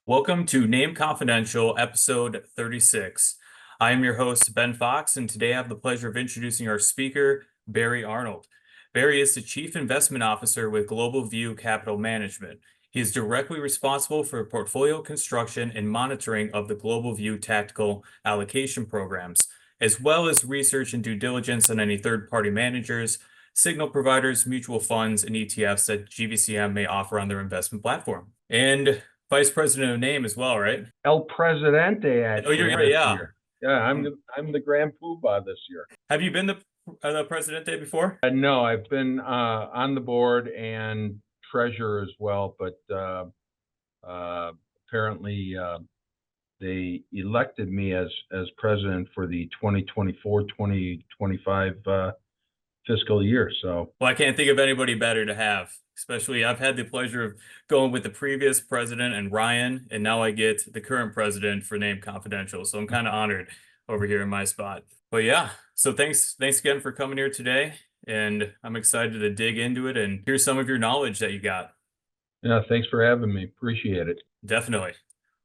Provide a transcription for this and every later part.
Welcome to NAAIM Confidential, episode 36. I am your host, Ben Fox, and today I have the pleasure of introducing our speaker, Barry Arnold. Barry is the Chief Investment Officer with Global View Capital Management. He is directly responsible for portfolio construction and monitoring of the Global View tactical allocation programs, as well as research and due diligence on any third-party managers, signal providers, mutual funds, and ETFs that GVCM may offer on their investment platform. And Vice President of NAME as well, right? El Presidente, actually, you're right, this yeah. year. Yeah, I'm the Grand Poobah this year. Have you been the Presidente before? No, I've been on the board and treasurer as well, but apparently they elected me as president for the 2024-2025 fiscal year. So, Well, I can't think of anybody better to have. Especially, I've had the pleasure of going with the previous president and Ryan, and now I get the current president for NAAIM Confidential. So I'm kind of honored over here in my spot. But yeah, so thanks again for coming here today, and I'm excited to dig into it and hear some of your knowledge that you got. Yeah, thanks for having me. Appreciate it. Definitely.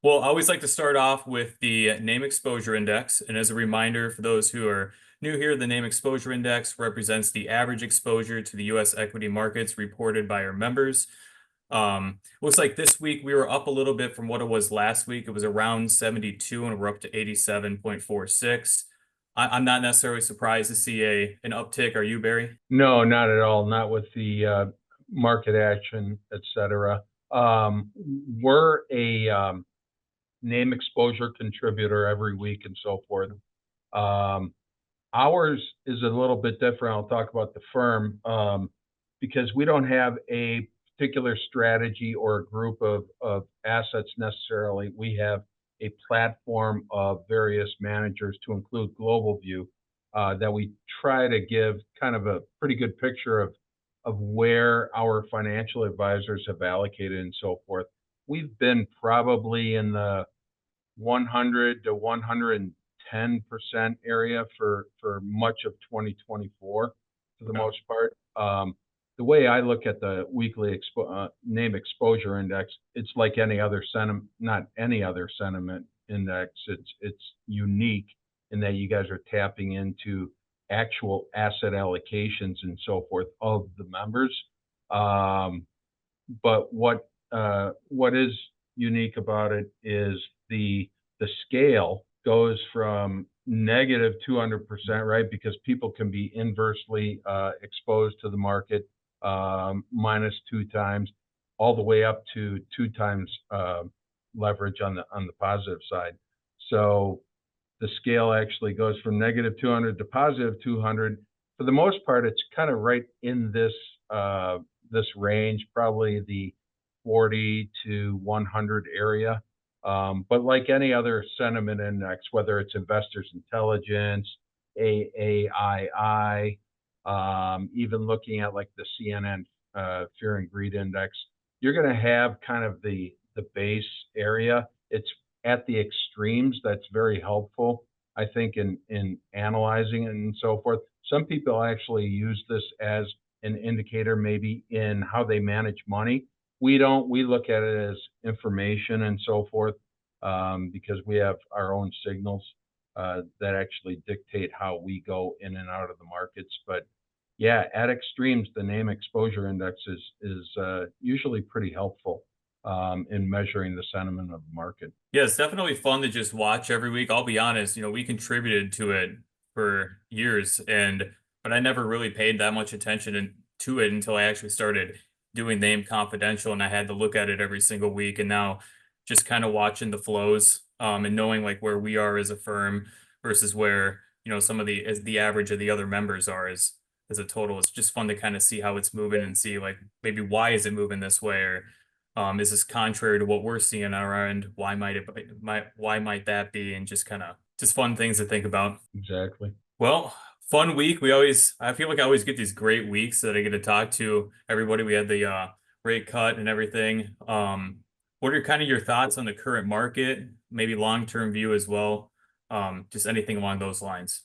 Well, I always like to start off with the NAIM Exposure Index. And as a reminder for those who are new here, the NAIM Exposure Index represents the average exposure to the U.S. equity markets reported by our members. Looks like this week we were up a little bit from what it was last week. It was around 72 and we're up to 87.46. I'm not necessarily surprised to see an uptick. Are you, Barry? No, not at all. Not with the market action, et cetera. We're a name exposure contributor every week and so forth. Ours is a little bit different. I'll talk about the firm because we don't have a particular strategy or a group of assets necessarily. We have a platform of various managers to include Global View that we try to give kind of a pretty good picture of where our financial advisors have allocated and so forth. We've been probably in the 100 to 110% area for much of 2024 for the most part. The way I look at the weekly name exposure index, it's like any other sentiment, not any other sentiment index. It's unique in that you guys are tapping into actual asset allocations and so forth of the members. But what is unique about it is the scale goes from negative 200%, right? Because people can be inversely exposed to the market minus 2 times, all the way up to 2 times leverage on the positive side. So the scale actually goes from negative 200 to positive 200. For the most part, it's kind of right in this this range, probably the 40 to 100 area. But like any other sentiment index, whether it's Investors Intelligence, AAII, even looking at like the CNN Fear and Greed Index, you're going to have kind of the base area. It's at the extremes that's very helpful, I think, in analyzing it and so forth. Some people actually use this as an indicator maybe in how they manage money. We don't. We look at it as information and so forth because we have our own signals that actually dictate how we go in and out of the markets. But yeah, at extremes, the name exposure index is usually pretty helpful in measuring the sentiment of the market. Yeah, it's definitely fun to just watch every week. I'll be honest, we contributed to it for years, but I never really paid that much attention to it until I actually started doing NAIM Confidential, and I had to look at it every single week. And now just kind of watching the flows and knowing like where we are as a firm versus where some of the average of the other members are as a total. It's just fun to kind of see how it's moving and see like maybe why is it moving this way, or is this contrary to what we're seeing on our end? Why might that be? And just kind of just fun things to think about. Exactly. Well, fun week. I feel like I always get these great weeks that I get to talk to everybody. We had the rate cut and everything. What are kind of your thoughts on the current market, maybe long-term view as well? Just anything along those lines.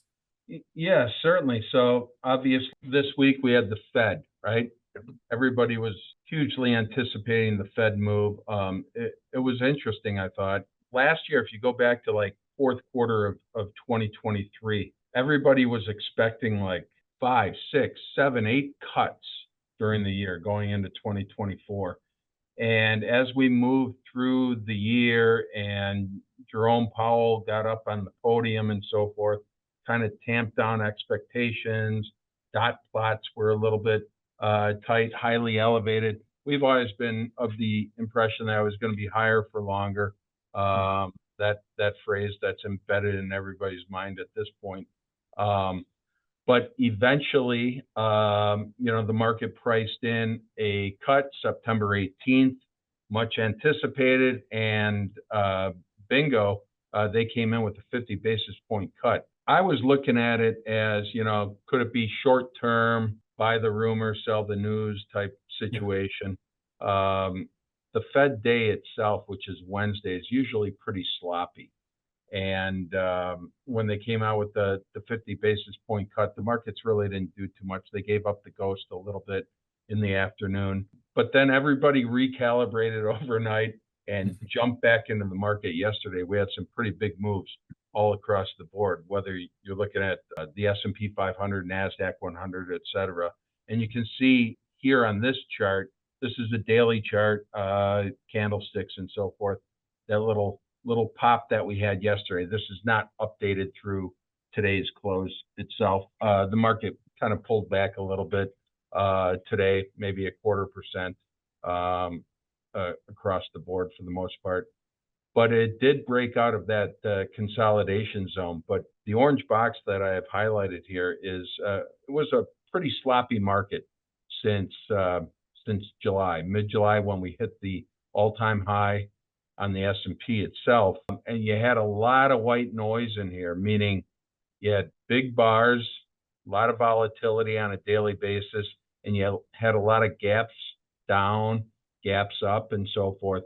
Yeah, certainly. So obviously this week we had the Fed, right? Everybody was hugely anticipating the Fed move. It was interesting, I thought. Last year, if you go back to like fourth quarter of 2023, everybody was expecting like five, six, seven, eight cuts during the year going into 2024. And as we moved through the year and Jerome Powell got up on the podium and so forth, kind of tamped down expectations, dot plots were a little bit tight, highly elevated. We've always been of the impression that I was going to be higher for longer. That phrase that's embedded in everybody's mind at this point. But eventually, the market priced in a cut September 18th, much anticipated, and bingo, they came in with a 50 basis point cut. I was looking at it as, could it be short term, buy the rumor, sell the news type situation? The Fed day itself, which is Wednesday, is usually pretty sloppy. And when they came out with the 50 basis point cut, the markets really didn't do too much. They gave up the ghost a little bit in the afternoon. But then everybody recalibrated overnight and jumped back into the market yesterday. We had some pretty big moves all across the board, whether you're looking at the S&P 500, NASDAQ 100, et cetera. And you can see here on this chart, this is a daily chart, candlesticks and so forth, that little pop that we had yesterday. This is not updated through today's close itself. The market kind of pulled back a little bit today, maybe 0.25% across the board for the most part. But it did break out of that consolidation zone. But the orange box that I have highlighted here is it was a pretty sloppy market since July, mid-July, when we hit the all-time high on the S&P itself. And you had a lot of white noise in here, meaning you had big bars, a lot of volatility on a daily basis, and you had a lot of gaps down, gaps up, and so forth.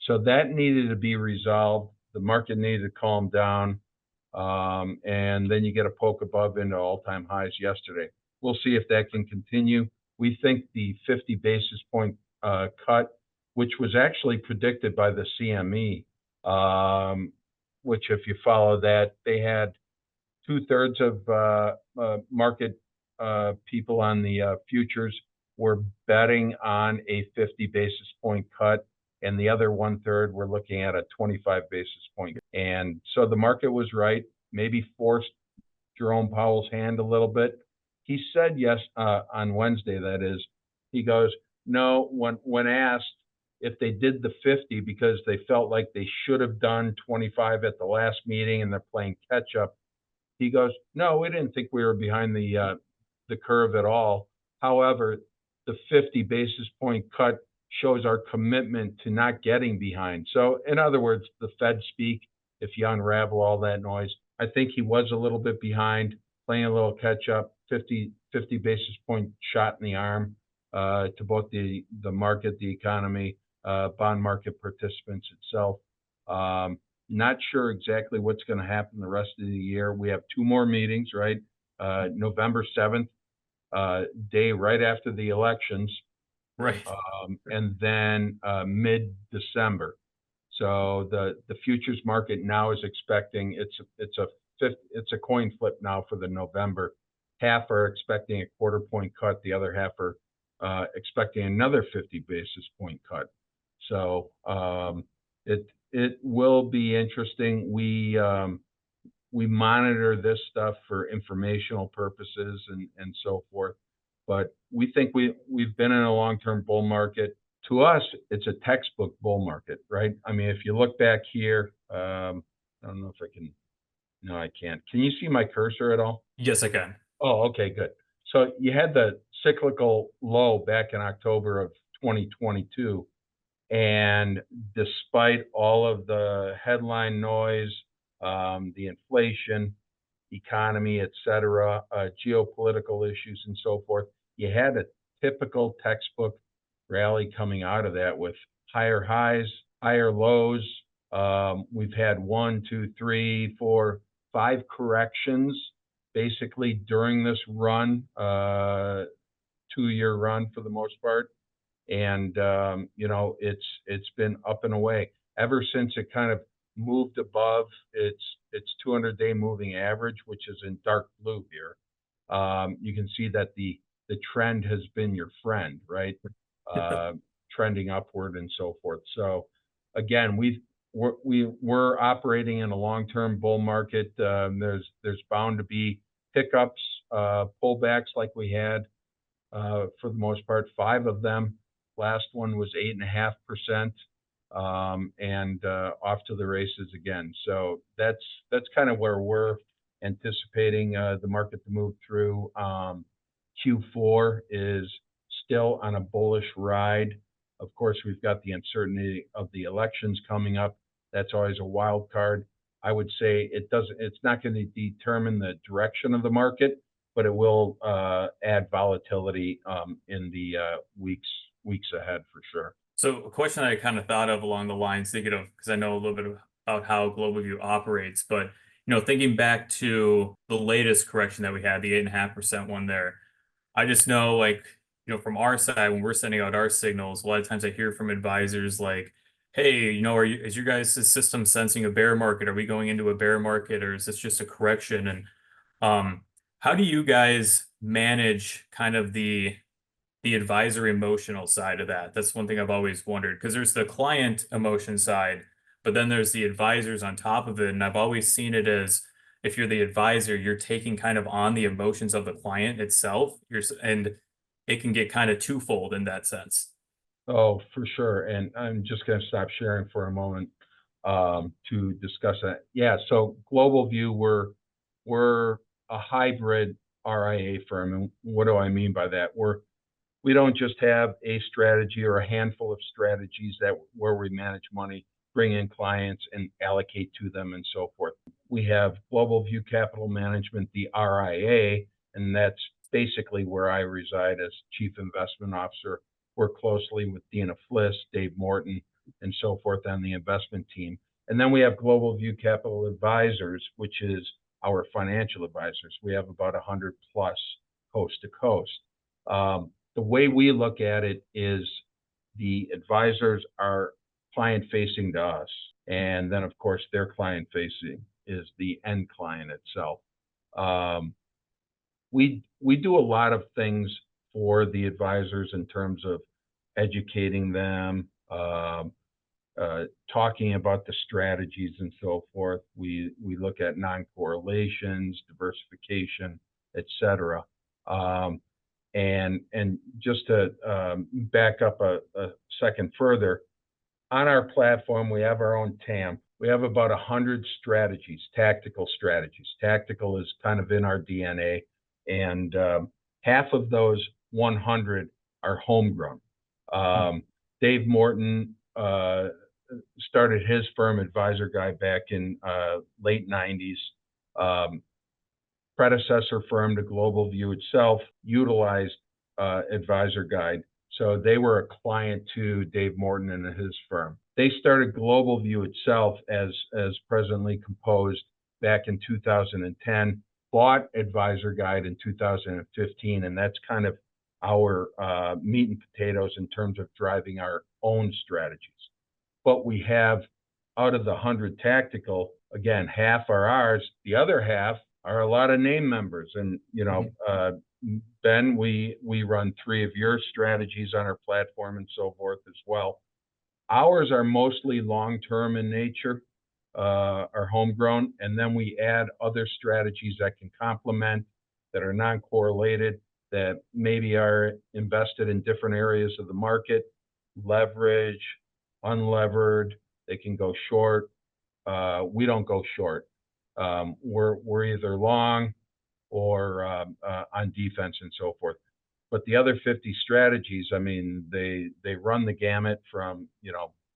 So that needed to be resolved. The market needed to calm down. And then you get a poke above into all-time highs yesterday. We'll see if that can continue. We think the 50 basis point cut, which was actually predicted by the CME, which if you follow that, they had 2/3 of market people on the futures were betting on a 50 basis point cut, and the other 1/3 were looking at a 25 basis point. And so the market was right, maybe forced Jerome Powell's hand a little bit. He said yes on Wednesday, that is. He goes, no, when asked if they did the 50 because they felt like they should have done 25 at the last meeting and they're playing catch up, he goes, no, we didn't think we were behind the curve at all. However, the 50 basis point cut shows our commitment to not getting behind. So in other words, the Fed speak, if you unravel all that noise, I think he was a little bit behind, playing a little catch up, 50 basis point shot in the arm to both the market, the economy, bond market participants itself. Not sure exactly what's going to happen the rest of the year. We have two more meetings, right? November 7th, day right after the elections. Right. And then mid-December. So the futures market now is expecting it's a coin flip now for the November. Half are expecting a 1/4 point cut. The other half are expecting another 50 basis point cut. So it will be interesting. We monitor this stuff for informational purposes and so forth. But we think we've been in a long-term bull market. To us, it's a textbook bull market, right? I mean, if you look back here, I don't know if I can. No, I can't. Can you see my cursor at all? Yes, I can. Oh, okay, good. So you had the cyclical low back in October of 2022. And despite all of the headline noise, the inflation, economy, et cetera, geopolitical issues and so forth, you had a typical textbook rally coming out of that with higher highs, higher lows. We've had 1, 2, 3, 4, 5 corrections basically during this run to 2-year run for the most part. And it's been up and away ever since it kind of moved above its 200-day moving average, which is in dark blue here. You can see that the trend has been your friend, right? Uh, Trending upward and so forth. So again, we're operating in a long-term bull market. There's bound to be pickups, pullbacks like we had for the most part, 5 of them. Last one was 8.5%, and off to the races again. So that's kind of where we're anticipating the market to move through. Q4 is still on a bullish ride. Of course, we've got the uncertainty of the elections coming up. That's always a wild card. I would say it's not going to determine the direction of the market, but it will add volatility in the weeks ahead for sure. So a question I kind of thought of along the lines, thinking of, because I know a little bit about how Global View operates, but thinking back to the latest correction that we had, the 8.5% one there, I just know, like, from our side, when we're sending out our signals, a lot of times I hear from advisors like, hey, is your guys' system sensing a bear market? Are we going into a bear market, or is this just a correction? And how do you guys manage kind of the advisor emotional side of that? That's one thing I've always wondered, because there's the client emotion side, but then there's the advisors on top of it. And I've always seen it as, if you're the advisor, you're taking kind of on the emotions of the client itself. And it can get kind of twofold in that sense. Oh, for sure. And I'm just going to stop sharing for a moment to discuss that. Yeah. So Global View, we're a hybrid RIA firm, and what do I mean by that? We don't just have a strategy or a handful of strategies where we manage money, bring in clients, and allocate to them, and so forth. We have Global View Capital Management, the RIA, and that's basically where I reside as Chief Investment Officer. Work closely with Dina Fliss, Dave Morton, and so forth on the investment team. And then we have Global View Capital Advisors, which is our financial advisors. We have about 100 plus coast to coast. The way we look at it is the advisors are client facing to us. And then, of course, their client facing is the end client itself. We do a lot of things for the advisors in terms of educating them, talking about the strategies and so forth. We look at non-correlations, diversification, etc. And just to back up a second further, on our platform, we have our own TAMP. We have about 100 strategies, tactical strategies. Tactical is kind of in our DNA, and half of those 100 are homegrown. Dave Morton started his firm, Advisor Guide, back in late 90s. Predecessor firm to Global View itself utilized Advisor Guide. So they were a client to Dave Morton and his firm. They started Global View itself as presently composed back in 2010, bought Advisor Guide in 2015, and that's kind of our meat and potatoes in terms of driving our own strategies. But we have, out of the 100 tactical, again, half are ours. The other half are a lot of name members. And, Ben, we run 3 of your strategies on our platform and so forth as well. Ours are mostly long-term in nature, are homegrown, and then we add other strategies that can complement, that are non-correlated, that maybe are invested in different areas of the market, leverage, unlevered, they can go short. We don't go short. We're either long or on defense and so forth. But the other 50 strategies, I mean, they run the gamut from,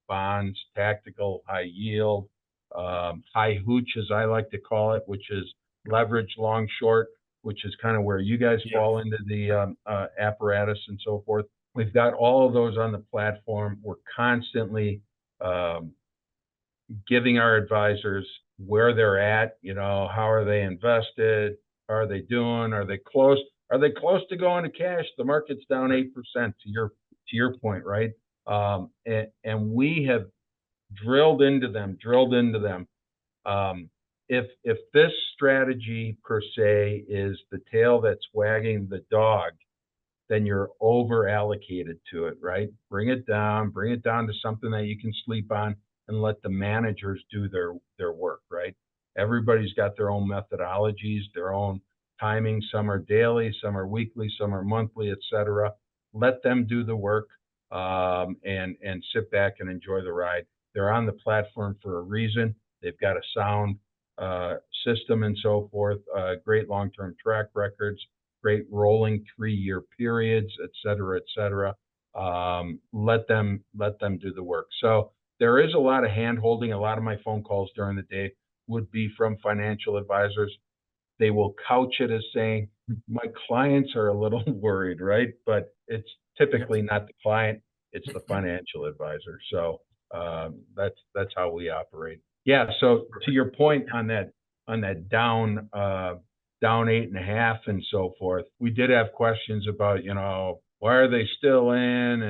bonds, tactical, high yield, high hooch, as I like to call it, which is leverage, long, short, which is kind of where you guys fall into the apparatus and so forth. We've got all of those on the platform. We're constantly giving our advisors where they're at, how are they invested? How are they doing? Are they close? Are they close to going to cash? The market's down 8% to your point, right? And we have drilled into them. If this strategy per se is the tail that's wagging the dog, then you're over allocated to it, right? Bring it down to something that you can sleep on and let the managers do their work, right? Everybody's got their own methodologies, their own timing. Some are daily, some are weekly, some are monthly, etc. Let them do the work, and sit back and enjoy the ride. They're on the platform for a reason. They've got a sound system and so forth, great long-term track records, great rolling 3-year periods, et cetera, et cetera. Let them do the work. So there is a lot of hand holding. A lot of my phone calls during the day would be from financial advisors. They will couch it as saying, my clients are a little worried, right? But it's typically not the client, it's the financial advisor. So that's how we operate. Yeah. So to your point on that down 8.5 and so forth, we did have questions about, why are they still in?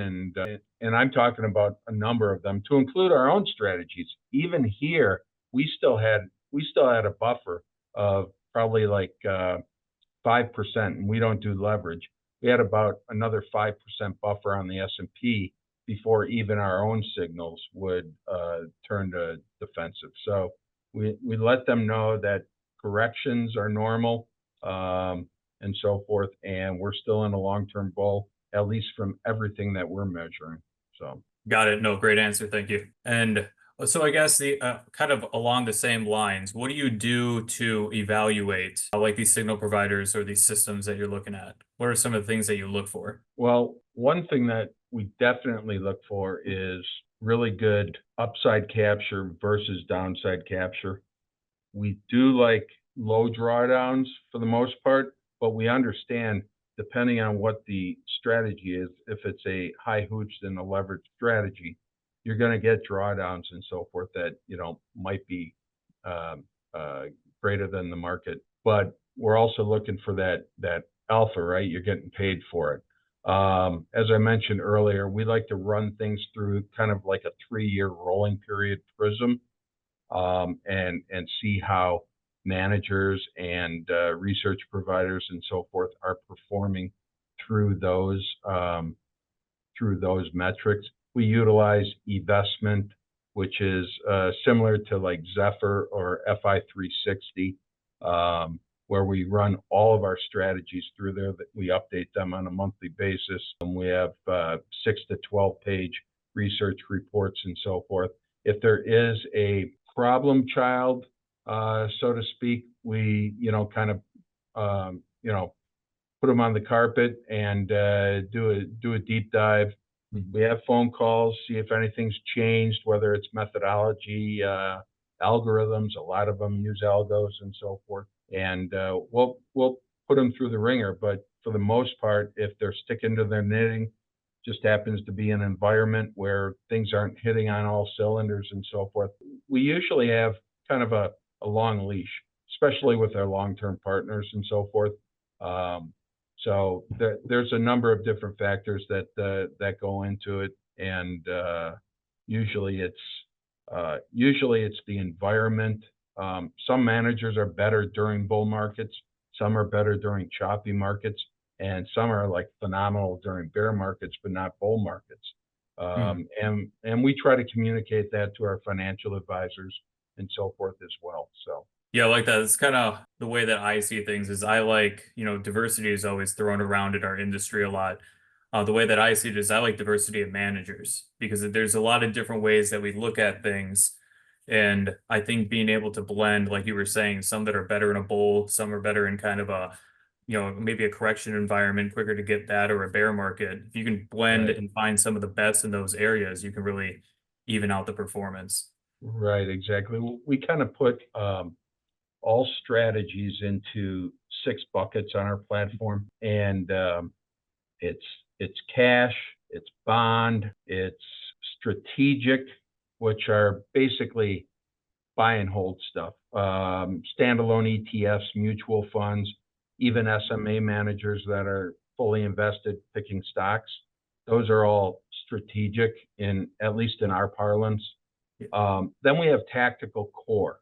And I'm talking about a number of them to include our own strategies. Even here, we still had a buffer of probably like 5%, and we don't do leverage. We had about another 5% buffer on the S&P before even our own signals would turn to defensive. So we let them know that corrections are normal, and so forth, and we're still in a long-term bull, at least from everything that we're measuring. So Got it. No, great answer. Thank you. And so I guess the kind of along the same lines, what do you do to evaluate like these signal providers or these systems that you're looking at? What are some of the things that you look for? Well, one thing that we definitely look for is really good upside capture versus downside capture. We do like low drawdowns for the most part, but we understand depending on what the strategy is, if it's a high hooch and a leveraged strategy, you're going to get drawdowns and so forth that, might be greater than the market. But we're also looking for that alpha, right? You're getting paid for it. As I mentioned earlier, we like to run things through kind of like a 3-year rolling period prism, and see how managers and research providers and so forth are performing through those metrics. We utilize eVestment, which is similar to like Zephyr or FI360, where we run all of our strategies through there. That we update them on a monthly basis. And we have 6 to 12 page research reports and so forth. If there is a problem child, so to speak, we kind of put them on the carpet and do a deep dive. We have phone calls, see if anything's changed, whether it's methodology, algorithms. A lot of them use algos and so forth, and we'll put them through the ringer. But for the most part, if they're sticking to their knitting, just happens to be an environment where things aren't hitting on all cylinders and so forth, we usually have kind of a long leash, especially with our long-term partners and so forth. So there's a number of different factors that go into it, and usually it's the environment. Some managers are better during bull markets, some are better during choppy markets, and some are like phenomenal during bear markets, but not bull markets. And we try to communicate that to our financial advisors and so forth as well. So Yeah, I like that. It's kind of the way that I see things is I like, diversity is always thrown around in our industry a lot. The way that I see it is I like diversity of managers because there's a lot of different ways that we look at things. And I think being able to blend, like you were saying, some that are better in a bull, some are better in kind of a, maybe a correction environment, quicker to get that, or a bear market. If you can blend right, and find some of the best in those areas, you can really even out the performance. right, exactly. We kind of put all strategies into 6 buckets on our platform, and it's cash, it's bond, it's strategic, which are basically buy and hold stuff, standalone ETFs, mutual funds, even SMA managers that are fully invested picking stocks. Those are all strategic at least in our parlance. Then we have tactical core.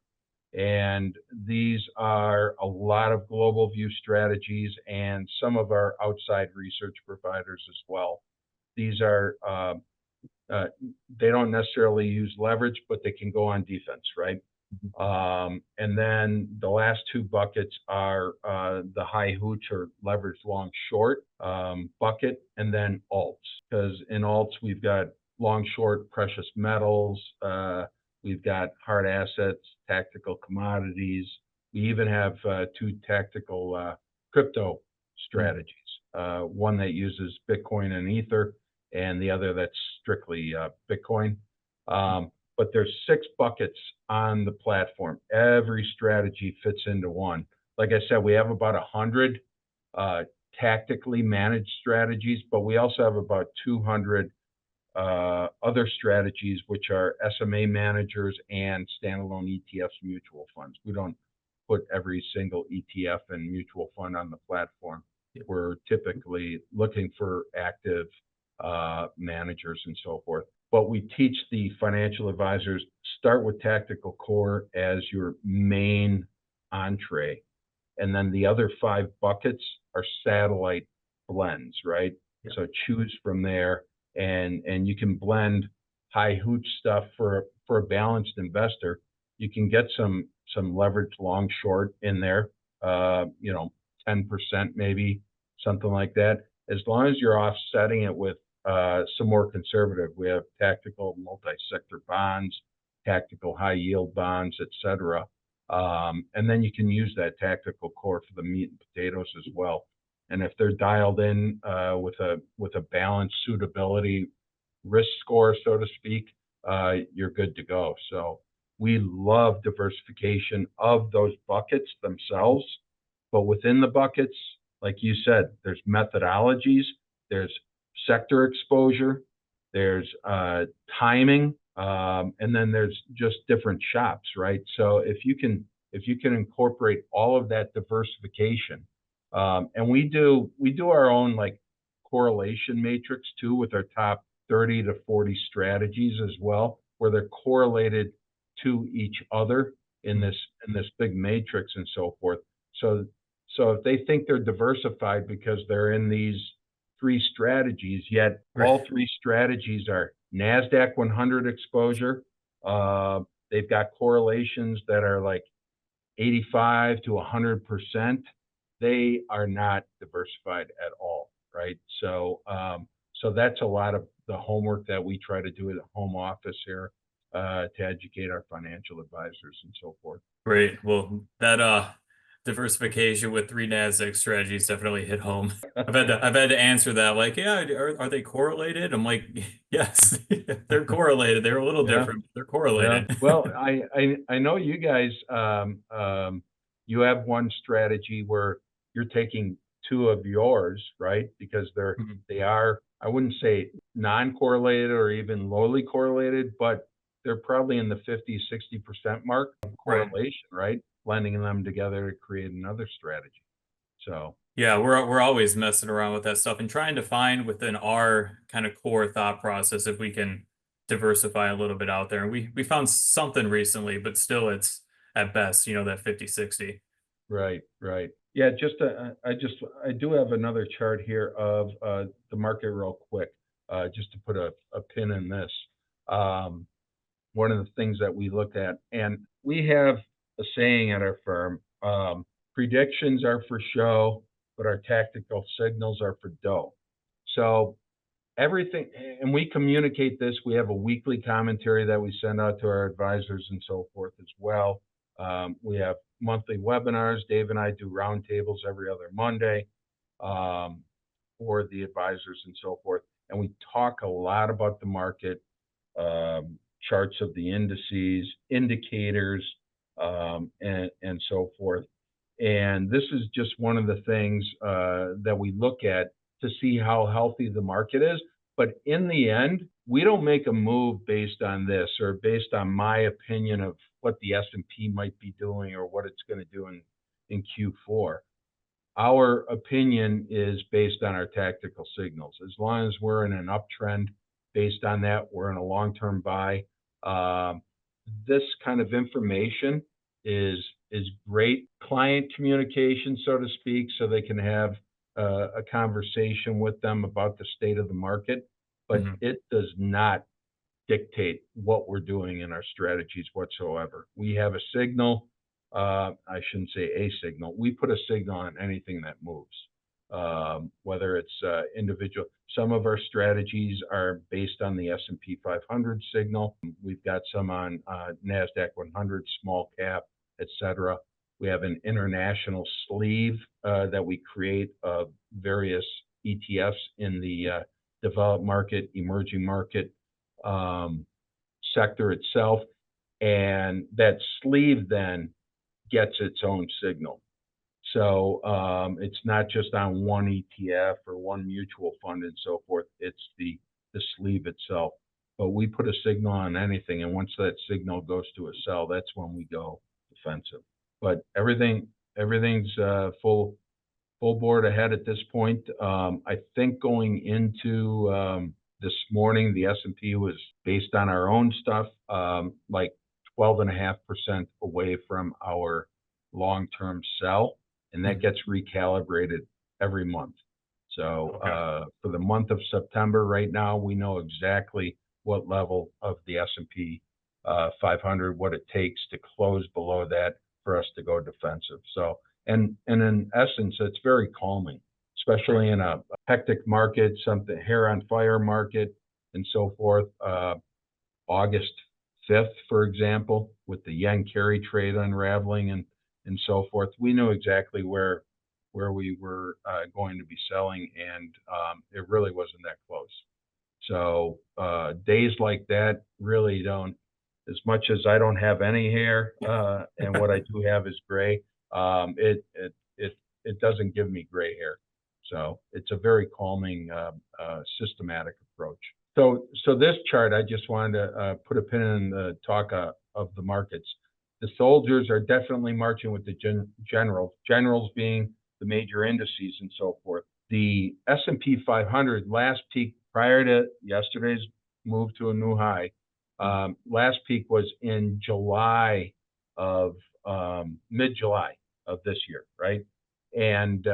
And these are a lot of global view strategies and some of our outside research providers as well. These are, they don't necessarily use leverage, but they can go on defense, right? And then the last two buckets are the high hooch or leverage long short bucket, and then alts. Because in alts, we've got long short precious metals, we've got hard assets, tactical commodities. We even have two tactical crypto strategies, one that uses Bitcoin and Ether, and the other that's strictly Bitcoin. But there's 6 buckets on the platform. Every strategy fits into one. Like I said, we have about 100 tactically managed strategies, but we also have about 200 other strategies, which are SMA managers and standalone ETFs, mutual funds. We don't put every single ETF and mutual fund on the platform. We're typically looking for active managers and so forth. But we teach the financial advisors, start with tactical core as your main entree. And then the other 5 buckets are satellite blends, right? Yeah. So choose from there, and you can blend high hooch stuff for a balanced investor. You can get some leverage long short in there, 10% maybe, something like that. As long as you're offsetting it with some more conservative. We have tactical multi-sector bonds, tactical high yield bonds, etc. And then you can use that tactical core for the meat and potatoes as well. And if they're dialed in with a balanced suitability risk score, so to speak, you're good to go. So we love diversification of those buckets themselves, but within the buckets, like you said, there's methodologies, there's sector exposure, there's timing, and then there's just different shops, right? So if you can incorporate all of that diversification, and we do our own like correlation matrix too with our top 30 to 40 strategies as well, where they're correlated to each other in this big matrix and so forth. So if they think they're diversified because they're in these 3 strategies, yet all 3 strategies are NASDAQ 100 exposure. They've got correlations that are like 85 to 100%. They are not diversified at all, right? So that's a lot of the homework that we try to do at the home office here to educate our financial advisors and so forth. Great. Well, that diversification with 3 NASDAQ strategies definitely hit home. I've had to answer that, like, yeah, are they correlated? I'm like, yes, they're correlated. They're a little different, but they're correlated. Yeah. Well, I know you guys, you have one strategy where you're taking 2 of yours, right? Because they are, I wouldn't say non-correlated or even lowly correlated, but they're probably in the 50-60% mark of correlation, right? Blending them together to create another strategy. So yeah, we're always messing around with that stuff and trying to find within our kind of core thought process if we can diversify a little bit out there. And we found something recently, but still it's at best, that 50-60. Right. Yeah, I do have another chart here of the market real quick, just to put a pin in this. One of the things that we look at, and we have a saying at our firm, predictions are for show, but our tactical signals are for dough. So everything, and we communicate this, we have a weekly commentary that we send out to our advisors and so forth as well. We have monthly webinars. Dave and I do roundtables every other Monday for the advisors and so forth. And we talk a lot about the market, charts of the indices, indicators, and so forth. And this is just one of the things that we look at to see how healthy the market is. But in the end, we don't make a move based on this or based on my opinion of what the S&P might be doing or what it's going to do in Q4. our opinion is based on our tactical signals. As long as we're in an uptrend, based on that, we're in a long-term buy. This kind of information is great client communication, so to speak, so they can have a conversation with them about the state of the market, but Mhm. it does not dictate what we're doing in our strategies whatsoever. We have a signal. I shouldn't say a signal. We put a signal on anything that moves, whether it's individual. Some of our strategies are based on the S&P 500 signal. We've got some on NASDAQ 100, small cap, etc. We have an international sleeve that we create of various ETFs in the developed market, emerging market sector itself, and that sleeve then gets its own signal. So it's not just on one ETF or one mutual fund and so forth. It's the sleeve itself. But we put a signal on anything, and once that signal goes to a sell, that's when we go defensive. But everything's full board ahead at this point. I think going into this morning, the S&P was based on our own stuff, like 12.5% away from our long-term sell, and that gets recalibrated every month. So for the month of September, right now, we know exactly what level of the S&P 500, what it takes to close below that for us to go defensive. So, and in essence, it's very calming, especially in a hectic market, something hair on fire market, and so forth. August 5th, for example, with the yen carry trade unraveling and so forth, we knew exactly where we were going to be selling, and it really wasn't that close. So days like that really don't, as much as I don't have any hair, and what I do have is gray, it doesn't give me gray hair. So it's a very calming, systematic approach. So this chart, I just wanted to put a pin in the talk of the markets. The soldiers are definitely marching with the generals being the major indices and so forth. The S&P 500 last peak prior to yesterday's move to a new high, last peak was in July of mid-July of this year, right? And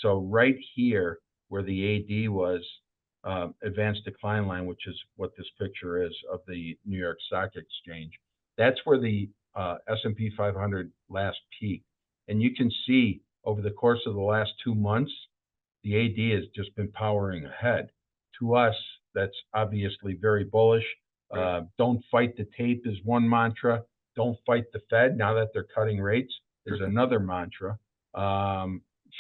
so right here where the AD was, advanced decline line, which is what this picture is of the New York Stock Exchange, that's where the S&P 500 last peaked. And you can see over the course of the last 2 months, the AD has just been powering ahead. To us, that's obviously very bullish. Don't fight the tape is one mantra. Don't fight the Fed now that they're cutting rates is another mantra.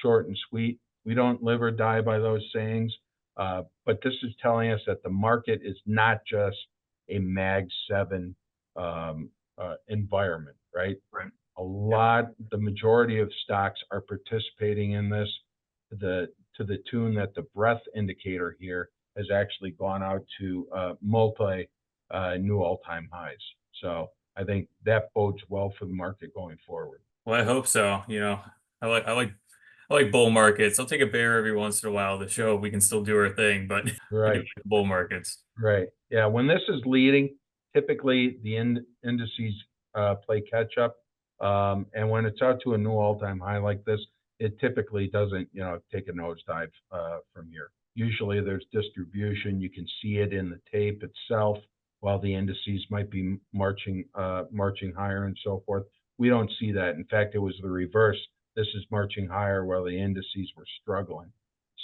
Short and sweet. We don't live or die by those sayings. But this is telling us that the market is not just a Mag 7 environment, right? The majority of stocks are participating in this to the tune that the breadth indicator here has actually gone out to multi new all-time highs. So I think that bodes well for the market going forward. Well, I hope so. I like bull markets. I'll take a bear every once in a while to show we can still do our thing, but I do Right. like bull markets. Right. Yeah. When this is leading, typically the indices play catch up. And when it's out to a new all-time high like this, it typically doesn't, take a nosedive from here. Usually there's distribution. You can see it in the tape itself, while the indices might be marching higher and so forth. We don't see that. In fact, it was the reverse. This is marching higher while the indices were struggling.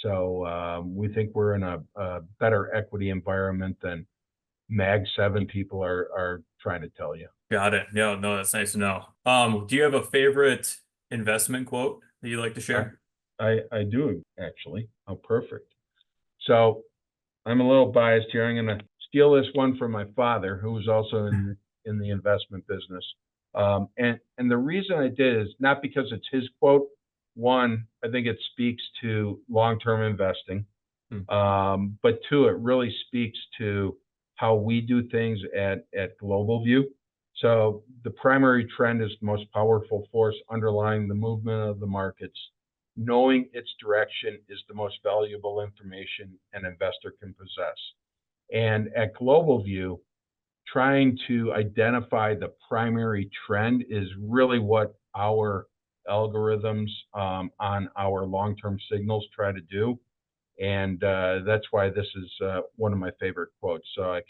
So we think we're in a better equity environment than Mag 7 people are trying to tell you. Got it. No, that's nice to know. Do you have a favorite investment quote that you like to share? I do, actually. Oh, perfect. So I'm a little biased here. I'm going to steal this one from my father, who was also in the investment business. And the reason I did is not because it's his quote. One, I think it speaks to long-term investing. But two, it really speaks to how we do things at Global View. So the primary trend is the most powerful force underlying the movement of the markets. knowing its direction is the most valuable information an investor can possess. And at Global View, trying to identify the primary trend is really what our algorithms on our long-term signals try to do. And that's why this is one of my favorite quotes. So I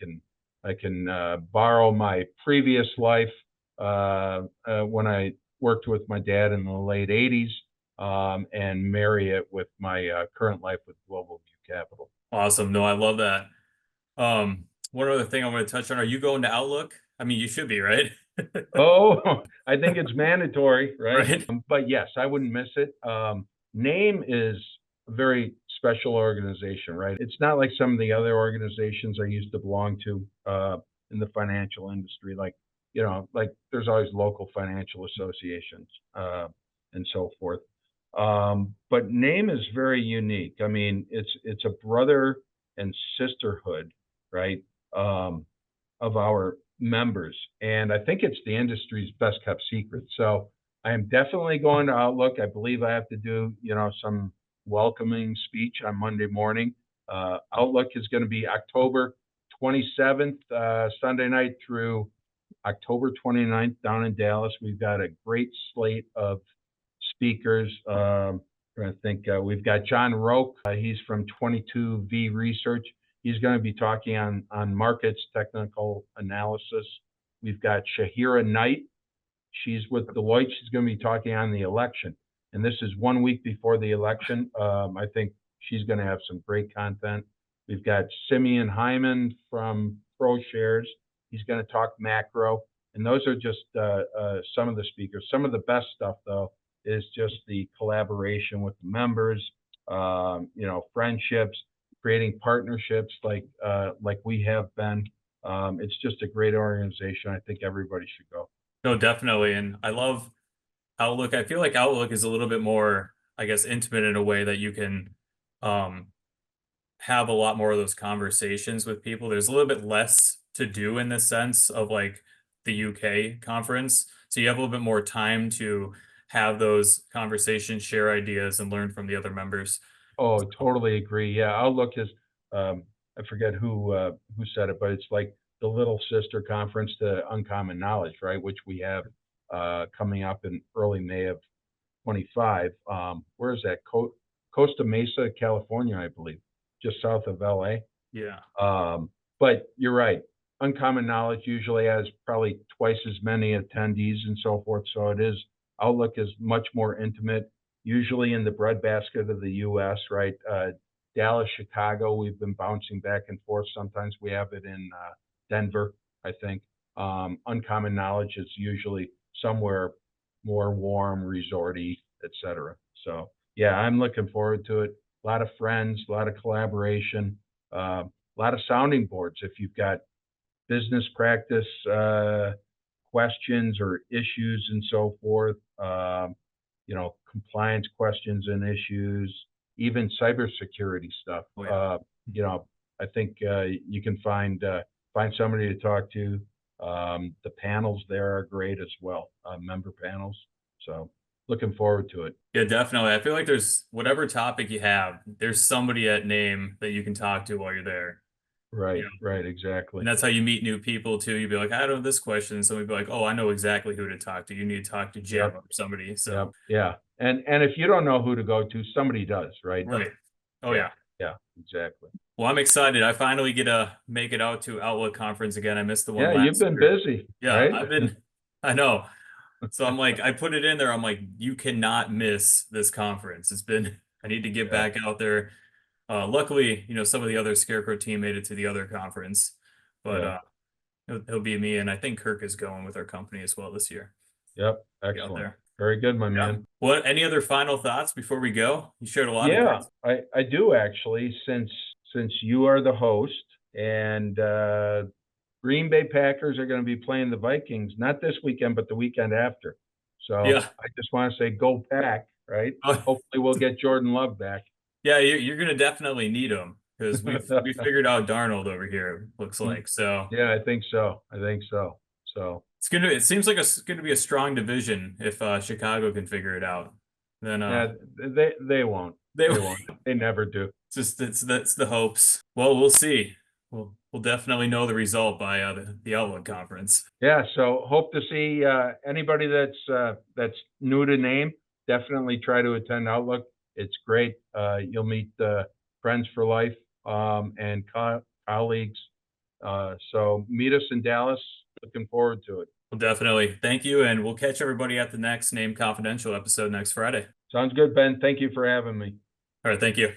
can borrow my previous life when I worked with my dad in the late 80s and marry it with my current life with Global View Capital. Awesome. No, I love that. One other thing I want to touch on, are you going to Outlook? I mean, you should be, right? Oh, I think it's mandatory, right? Right. But yes, I wouldn't miss it. NAAIM is a very special organization, right? It's not like some of the other organizations I used to belong to in the financial industry. Like, like there's always local financial associations and so forth. But NAAIM is very unique. I mean, it's a brother and sisterhood, right? Of our members. And I think it's the industry's best kept secret. So I am definitely going to Outlook. I believe I have to do, some welcoming speech on Monday morning. Outlook is going to be October 27th, Sunday night through October 29th down in Dallas. We've got a great slate of speakers. I think we've got John Roque. He's from 22V Research. He's going to be talking on markets, technical analysis. We've got Shahira Knight. She's with Deloitte. She's going to be talking on the election. And this is 1 week before the election. I think she's going to have some great content. We've got Simeon Hyman from ProShares. He's going to talk macro. And those are just some of the speakers. Some of the best stuff, though, is just the collaboration with the members, friendships, creating partnerships like we have been. It's just a great organization. I think everybody should go. No, definitely. And I love Outlook. I feel like Outlook is a little bit more, I guess, intimate in a way that you can have a lot more of those conversations with people. There's a little bit less to do in the sense of like the UK conference. So you have a little bit more time to have those conversations, share ideas, and learn from the other members. Oh, totally agree. Yeah, Outlook is. I forget who said it, but it's like the little sister conference to Uncommon Knowledge, right? Which we have coming up in early May of 25. Where is that? Costa Mesa, California, I believe, just south of LA. Yeah. But you're right. Uncommon Knowledge usually has probably twice as many attendees and so forth. So Outlook is much more intimate, usually in the breadbasket of the U.S., right? Dallas, Chicago, we've been bouncing back and forth. Sometimes we have it in Denver, I think. Uncommon Knowledge is usually somewhere more warm, resorty, etc. So yeah, I'm looking forward to it. A lot of friends, a lot of collaboration, a lot of sounding boards. If you've got business practice questions or issues and so forth, compliance questions and issues, even cybersecurity stuff. Oh, yeah. I think you can find somebody to talk to. The panels there are great as well, member panels. So looking forward to it. Yeah, definitely. I feel like there's whatever topic you have, there's somebody at NAAIM that you can talk to while you're there. Right, right, exactly. And that's how you meet new people too. You'd be like, I don't know this question. And somebody'd be like, oh, I know exactly who to talk to. You need to talk to Jim Yep. or somebody. So Yep. Yeah. And if you don't know who to go to, somebody does, right? right. Oh yeah. Yeah, exactly. Well, I'm excited. I finally get to make it out to Outlook conference again. I missed the one Yeah, last you've been year. busy, Yeah, right? I know. So I'm like, I put it in there. I'm like, you cannot miss this conference. I need to get Yeah, back out there. Luckily, some of the other Scarecrow team made it to the other conference, but yeah. it'll be me. And I think Kirk is going with our company as well this year. Yep. Be out Excellent. there. Very good, my Yeah. man. What, any other final thoughts before we go? You shared a lot of Yeah, great. I do actually, since you are the host and Green Bay Packers are going to be playing the Vikings, not this weekend, but the weekend after. So Yeah. I just want to say go Pack, right? Hopefully we'll get Jordan Love back. Yeah, you're going to definitely need him because we figured out Darnold over here, looks like. So Yeah, I think so. So it seems like it's going to be a strong division if Chicago can figure it out. then They won't. they They won't. They never do. that's the hopes. Well, we'll see. We'll definitely know the result by the Outlook conference. Yeah, so hope to see anybody that's new to NAAIM. Definitely try to attend Outlook. It's great. You'll meet friends for life and colleagues. So meet us in Dallas. Looking forward to it. Well, definitely. Thank you, and we'll catch everybody at the next NAAIM Confidential episode next Friday. Sounds good, Ben. Thank you for having me. All right, thank you.